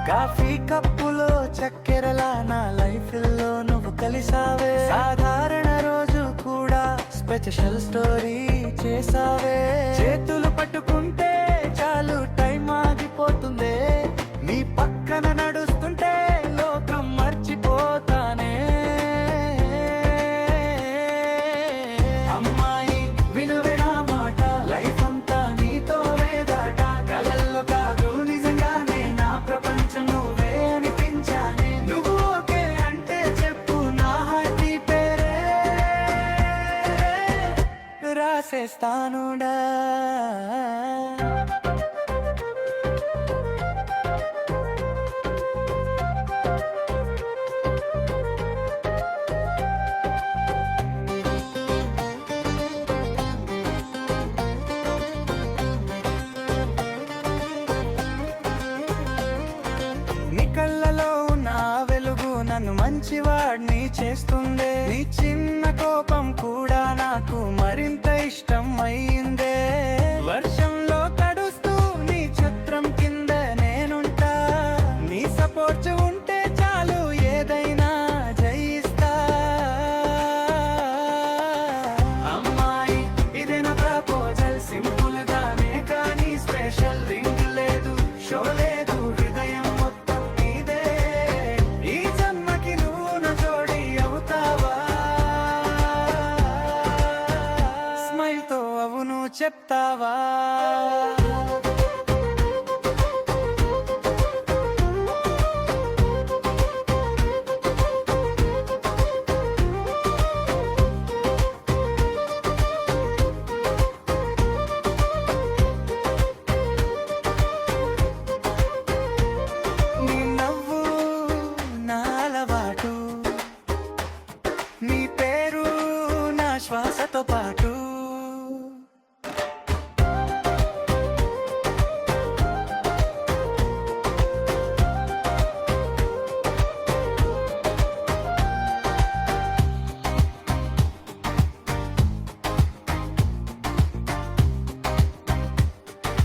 Coffee కప్పులో చక్కెరలా నా life లో నువ్వు కలిసావే. సాధారణ రోజు కూడా స్పెషల్ స్టోరీ చేసావే. చేతులు పట్టుకుంటే చాలు టైం ఆగిపోతుందే. నీ పక్కన నడుస్తుంటే లోకం మర్చిపోతానే. అమ్మాయి వినువే నా మాట, లైఫ్ అంతా నీతో వేదాట. కలల్లో కాదు నిజంగానే నా ప్రపంచం నువ్వే అనిపించానే. నువ్వు ఓకే అంటే చెప్పు నా హార్ట్ పేరే రాసేస్తానుడా. నీ కళ్ళలో ఉన్న వెలుగు నన్ను మంచివాడిని చేస్తుందే. నీ చిన్న కోపం కూడా నాకు మరింత ఇష్టం అయింది.